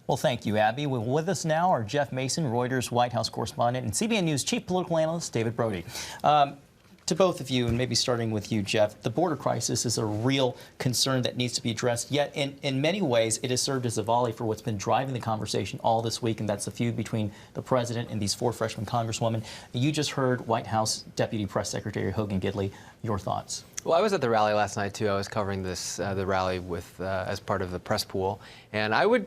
Well, thank you, Abby. Well, with us now are Jeff Mason, Reuters White House correspondent, and CBN News chief political analyst David Brody. To both of you, and maybe starting with you, Jeff, the border crisis is a real concern that needs to be addressed. Yet, in many ways, it has served as a volley for what's been driving the conversation all this week, and that's the feud between the president and these 4 freshman congresswomen. You just heard White House Deputy Press Secretary Hogan Gidley. Your thoughts? Well, I was at the rally last night too. I was covering this the rally with as part of the press pool, and I would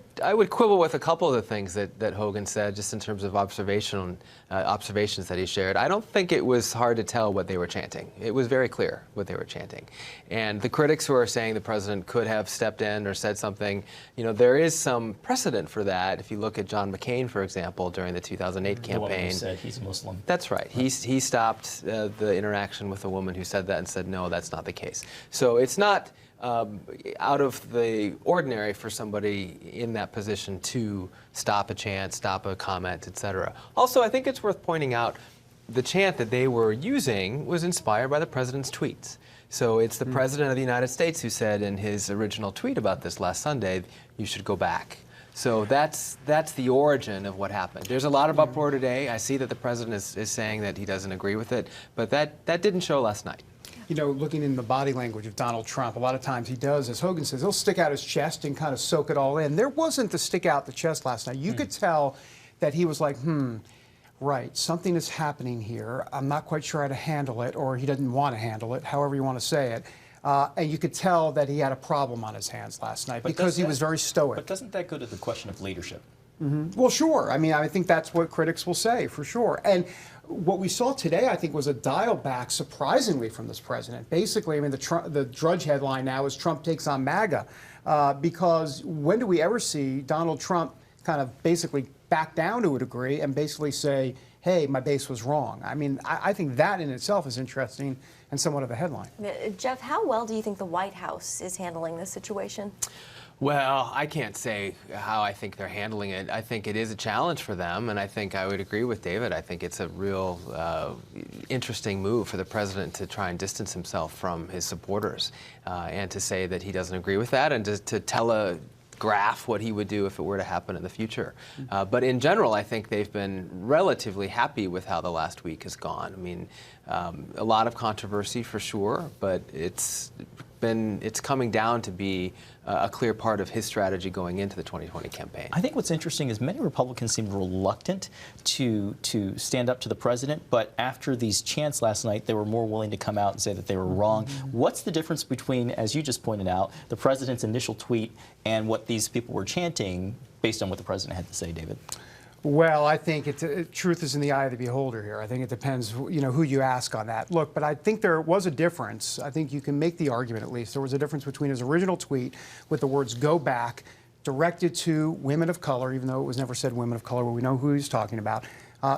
quibble with a couple of the things that Hogan said, just in terms of observations that he shared. I don't think it was hard to tell what they were chanting. It was very clear what they were chanting. And the critics who are saying the president could have stepped in or said something, you know, there is some precedent for that. If you look at John McCain, for example, during the 2008 campaign, the woman who said he's a Muslim. That's right. He stopped the interaction with a woman who said that and said, no, that's not the case. So it's not out of the ordinary for somebody in that position to stop a chant, stop a comment, etc. Also, I think it's worth pointing out the chant that they were using was inspired by the president's tweets. So it's the president of the United States who said in his original tweet about this last Sunday, you should go back. So that's the origin of what happened. There's a lot of uproar today. I see that the president is saying that he doesn't agree with it, but that didn't show last night. You know, looking in the body language of Donald Trump, a lot of times he does, as Hogan says, he'll stick out his chest and kind of soak it all in. There wasn't the stick out the chest last night. You could tell that he was like, right, something is happening here. I'm not quite sure how to handle it, or he doesn't want to handle it, however you want to say it. And you could tell that he had a problem on his hands last night because he was very stoic. But doesn't that go to the question of leadership? Well, sure. I mean, I think that's what critics will say, for sure. And what we saw today, I think, was a dial back, surprisingly, from this president. Basically, I mean, the Drudge headline now is Trump takes on MAGA, because when do we ever see Donald Trump kind of basically back down to a degree and basically say, hey, my base was wrong? I mean, I think that in itself is interesting and somewhat of a headline. Jeff, how well do you think the White House is handling this situation? Well, I can't say how I think they're handling it. I think it is a challenge for them, and I think I would agree with David. I think it's a real interesting move for the president to try and distance himself from his supporters and to say that he doesn't agree with that, and to telegraph what he would do if it were to happen in the future. But in general, I think they've been relatively happy with how the last week has gone. I mean, a lot of controversy for sure, but it's coming down to be a clear part of his strategy going into the 2020 campaign. I think what's interesting is many Republicans seem reluctant to stand up to the president, but after these chants last night, they were more willing to come out and say that they were wrong. What's the difference between, as you just pointed out, the president's initial tweet and what these people were chanting based on what the president had to say, David? Well, I think truth is in the eye of the beholder here. I think it depends, you know, who you ask on that. Look, but I think there was a difference. I think you can make the argument, at least. There was a difference between his original tweet with the words "go back," directed to women of color, even though it was never said women of color, but we know who he's talking about.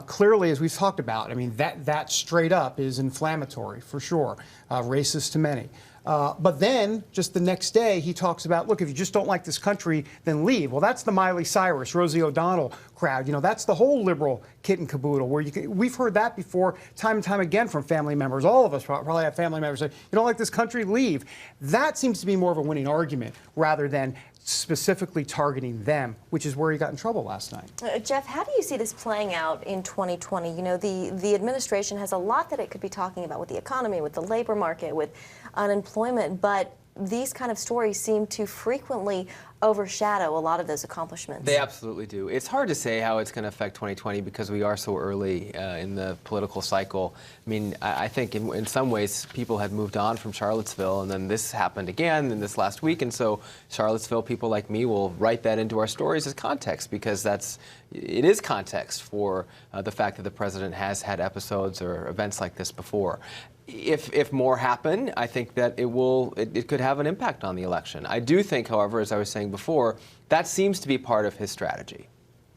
Clearly, as we've talked about, I mean, that straight up is inflammatory, for sure, racist to many. But then, just the next day, he talks about, look, if you just don't like this country, then leave. Well, that's the Miley Cyrus, Rosie O'Donnell crowd. You know, that's the whole liberal kit and caboodle, where we've heard that before time and time again from family members. All of us probably have family members say, you don't like this country, leave. That seems to be more of a winning argument rather than specifically targeting them, which is where he got in trouble last night. Jeff, how do you see this playing out in 2020? You know, the administration has a lot that it could be talking about with the economy, with the labor market, with unemployment, but these kind of stories seem to frequently overshadow a lot of those accomplishments. They absolutely do. It's hard to say how it's going to affect 2020 because we are so early in the political cycle. I mean, I think in some ways people had moved on from Charlottesville, and then this happened again in this last week, and so Charlottesville people like me will write that into our stories as context, because it is context for the fact that the president has had episodes or events like this before. If more happen, I think that it could have an impact on the election. I do think, however, as I was saying before, that seems to be part of his strategy.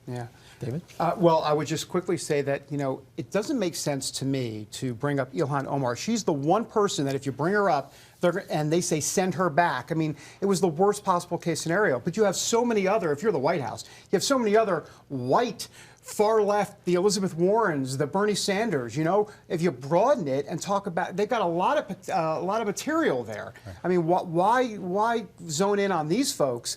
Yeah. David? Well, I would just quickly say that, you know, it doesn't make sense to me to bring up Ilhan Omar. She's the one person that if you bring her up, and they say send her back. I mean, it was the worst possible case scenario. But you have so many other, if you're the White House, you have so many other white, far left, the Elizabeth Warrens, the Bernie Sanders. You know, if you broaden it and talk about, they've got a lot of material there. Right. I mean, why zone in on these folks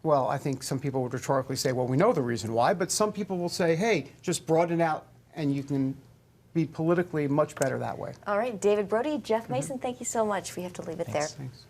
well, I think some people would rhetorically say, well, we know the reason why, but some people will say, hey, just broaden it out and you can be politically much better that way. All right, David Brody, Jeff Mason, thank you so much. We have to leave it there. Thanks.